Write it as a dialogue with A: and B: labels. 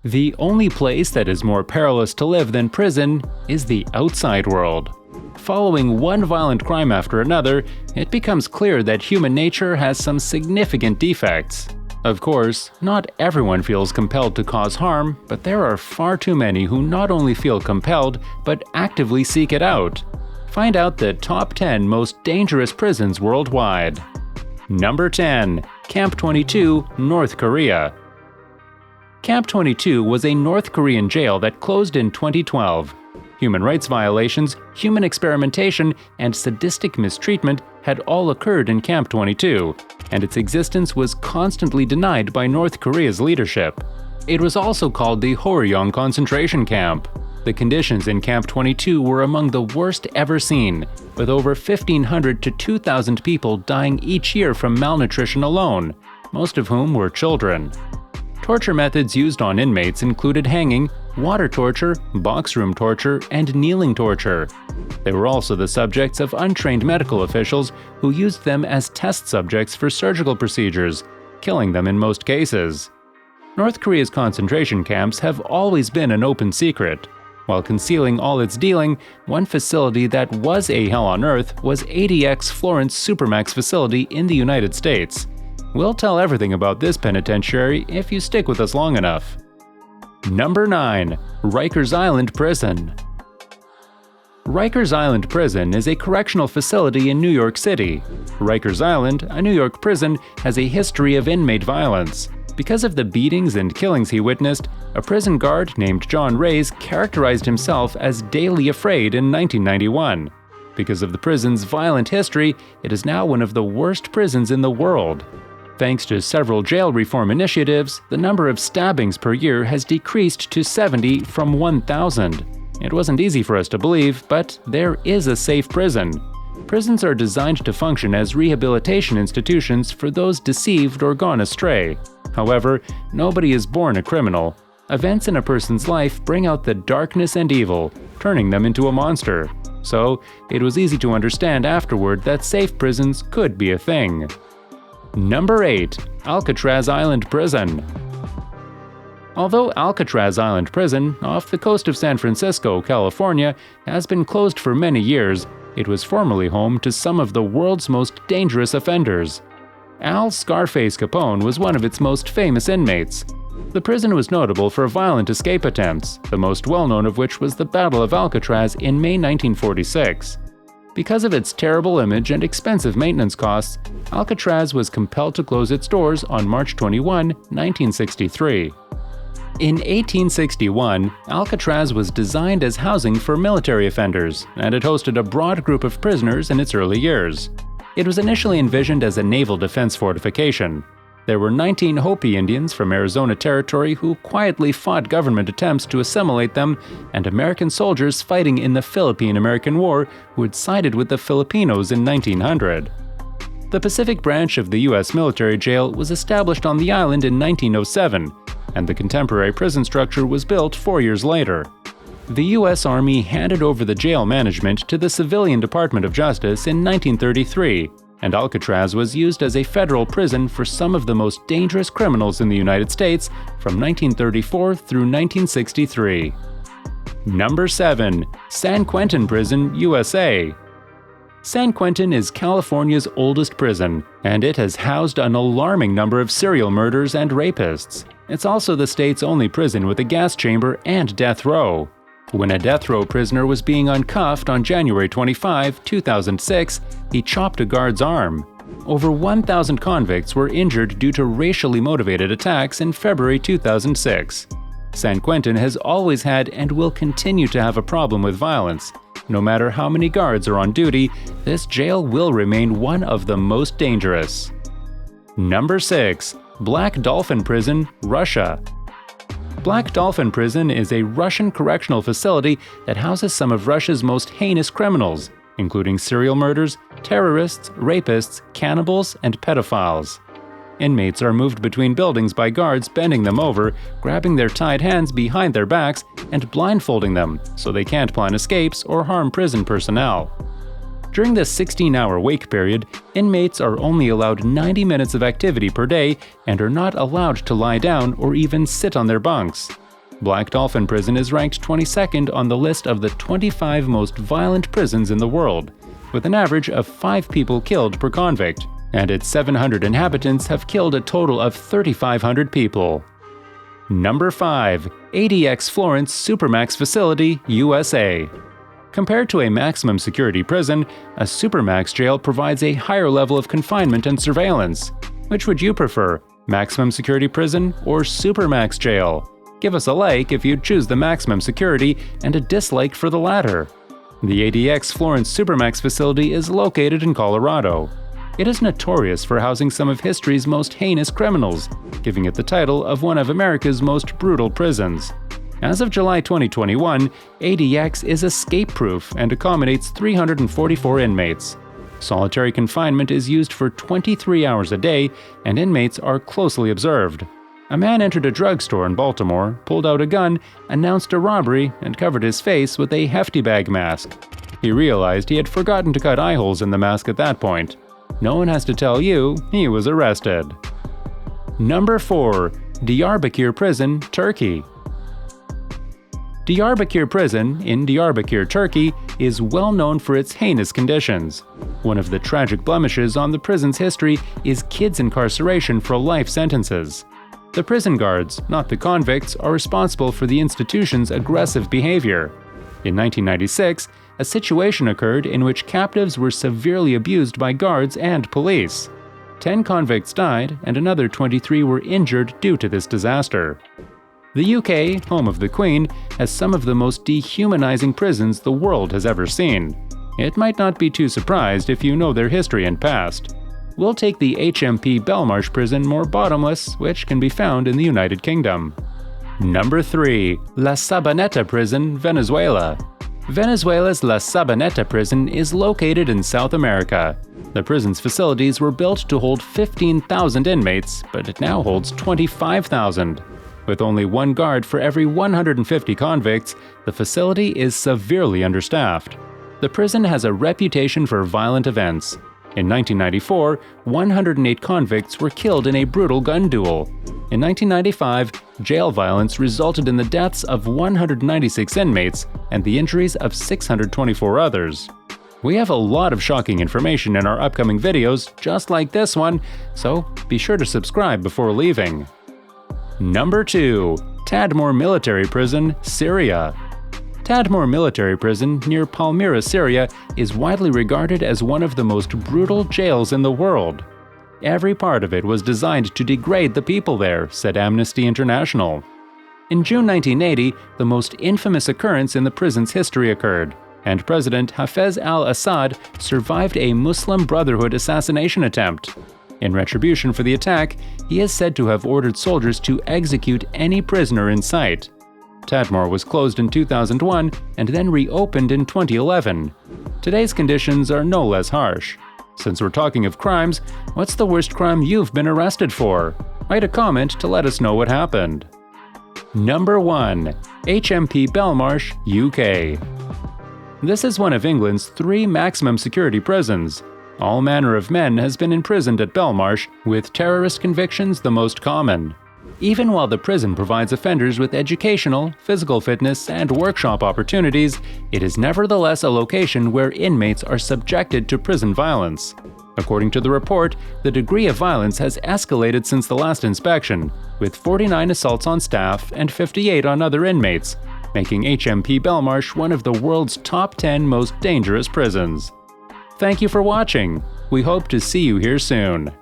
A: The only place that is more perilous to live than prison is the outside world. Following one violent crime after another, it becomes clear that human nature has some significant defects. Of course, not everyone feels compelled to cause harm, but there are far too many who not only feel compelled, but actively seek it out. Find out the top 10 most dangerous prisons worldwide. Number 10. Camp 22, North Korea. Camp 22 was a North Korean jail that closed in 2012. Human rights violations, human experimentation, and sadistic mistreatment had all occurred in Camp 22, and its existence was constantly denied by North Korea's leadership. It was also called the Horyong concentration camp. The conditions in Camp 22 were among the worst ever seen, with over 1,500 to 2,000 people dying each year from malnutrition alone, most of whom were children. Torture methods used on inmates included hanging, water torture, box room torture, and kneeling torture. They were also the subjects of untrained medical officials who used them as test subjects for surgical procedures, killing them in most cases. North Korea's concentration camps have always been an open secret. While concealing all its dealing, one facility that was a hell on earth was ADX-Florence Supermax facility in the United States. We'll tell everything about this penitentiary if you stick with us long enough. Number 9. Rikers Island Prison. Rikers Island Prison is a correctional facility in New York City. Rikers Island, a New York prison, has a history of inmate violence. Because of the beatings and killings he witnessed, a prison guard named John Reyes characterized himself as daily afraid in 1991. Because of the prison's violent history, it is now one of the worst prisons in the world. Thanks to several jail reform initiatives, the number of stabbings per year has decreased to 70 from 1,000. It wasn't easy for us to believe, but there is a safe prison. Prisons are designed to function as rehabilitation institutions for those deceived or gone astray. However, nobody is born a criminal. Events in a person's life bring out the darkness and evil, turning them into a monster. So, it was easy to understand afterward that safe prisons could be a thing. Number 8. Alcatraz Island Prison. Although Alcatraz Island Prison, off the coast of San Francisco, California, has been closed for many years, it was formerly home to some of the world's most dangerous offenders. Al Scarface Capone was one of its most famous inmates. The prison was notable for violent escape attempts, the most well-known of which was the Battle of Alcatraz in May 1946. Because of its terrible image and expensive maintenance costs, Alcatraz was compelled to close its doors on March 21, 1963. In 1861, Alcatraz was designed as housing for military offenders, and it hosted a broad group of prisoners in its early years. It was initially envisioned as a naval defense fortification. There were 19 Hopi Indians from Arizona Territory who quietly fought government attempts to assimilate them, and American soldiers fighting in the Philippine-American War who had sided with the Filipinos in 1900. The Pacific branch of the U.S. military jail was established on the island in 1907, and the contemporary prison structure was built 4 years later. The U.S. Army handed over the jail management to the Civilian Department of Justice in 1933, and Alcatraz was used as a federal prison for some of the most dangerous criminals in the United States from 1934 through 1963. Number 7. San Quentin Prison, USA. San Quentin is California's oldest prison, and it has housed an alarming number of serial murderers and rapists. It's also the state's only prison with a gas chamber and death row. When a death row prisoner was being uncuffed on January 25, 2006, he chopped a guard's arm. Over 1,000 convicts were injured due to racially motivated attacks in February 2006. San Quentin has always had and will continue to have a problem with violence. No matter how many guards are on duty, this jail will remain one of the most dangerous. Number 6. Black Dolphin Prison, Russia. Black Dolphin Prison is a Russian correctional facility that houses some of Russia's most heinous criminals, including serial murderers, terrorists, rapists, cannibals, and pedophiles. Inmates are moved between buildings by guards bending them over, grabbing their tied hands behind their backs, and blindfolding them so they can't plan escapes or harm prison personnel. During the 16-hour wake period, inmates are only allowed 90 minutes of activity per day and are not allowed to lie down or even sit on their bunks. Black Dolphin Prison is ranked 22nd on the list of the 25 most violent prisons in the world, with an average of 5 people killed per convict, and its 700 inhabitants have killed a total of 3,500 people. Number 5. ADX-Florence Supermax Facility, USA. Compared to a maximum security prison, a supermax jail provides a higher level of confinement and surveillance. Which would you prefer, maximum security prison or supermax jail? Give us a like if you'd choose the maximum security and a dislike for the latter. The ADX-Florence Supermax facility is located in Colorado. It is notorious for housing some of history's most heinous criminals, giving it the title of one of America's most brutal prisons. As of July 2021, ADX is escape-proof and accommodates 344 inmates. Solitary confinement is used for 23 hours a day, and inmates are closely observed. A man entered a drugstore in Baltimore, pulled out a gun, announced a robbery, and covered his face with a hefty bag mask. He realized he had forgotten to cut eye holes in the mask at that point. No one has to tell you he was arrested. Number 4. Diyarbakir Prison, Turkey. Diyarbakir Prison, in Diyarbakir, Turkey, is well known for its heinous conditions. One of the tragic blemishes on the prison's history is kids' incarceration for life sentences. The prison guards, not the convicts, are responsible for the institution's aggressive behavior. In 1996, a situation occurred in which captives were severely abused by guards and police. 10 convicts died and another 23 were injured due to this disaster. The UK, home of the Queen, has some of the most dehumanizing prisons the world has ever seen. It might not be too surprised if you know their history and past. We'll take the HMP Belmarsh prison more bottomless, which can be found in the United Kingdom. Number 3. La Sabaneta Prison, Venezuela. Venezuela's La Sabaneta prison is located in South America. The prison's facilities were built to hold 15,000 inmates, but it now holds 25,000. With only one guard for every 150 convicts, the facility is severely understaffed. The prison has a reputation for violent events. In 1994, 108 convicts were killed in a brutal gun duel. In 1995, jail violence resulted in the deaths of 196 inmates and the injuries of 624 others. We have a lot of shocking information in our upcoming videos, just like this one, so be sure to subscribe before leaving. Number 2. Tadmor Military Prison, Syria. Tadmor Military Prison near Palmyra, Syria, is widely regarded as one of the most brutal jails in the world. Every part of it was designed to degrade the people there, said Amnesty International. In June 1980, the most infamous occurrence in the prison's history occurred, and President Hafez al-Assad survived a Muslim Brotherhood assassination attempt. In retribution for the attack, he is said to have ordered soldiers to execute any prisoner in sight. Tadmor was closed in 2001 and then reopened in 2011. Today's conditions are no less harsh. Since we're talking of crimes, what's the worst crime you've been arrested for? Write a comment to let us know what happened. Number 1. HMP Belmarsh, UK. This is one of England's 3 maximum security prisons. All manner of men has been imprisoned at Belmarsh, with terrorist convictions the most common. Even while the prison provides offenders with educational, physical fitness, and workshop opportunities, it is nevertheless a location where inmates are subjected to prison violence. According to the report, the degree of violence has escalated since the last inspection, with 49 assaults on staff and 58 on other inmates, making HMP Belmarsh one of the world's top 10 most dangerous prisons. Thank you for watching. We hope to see you here soon.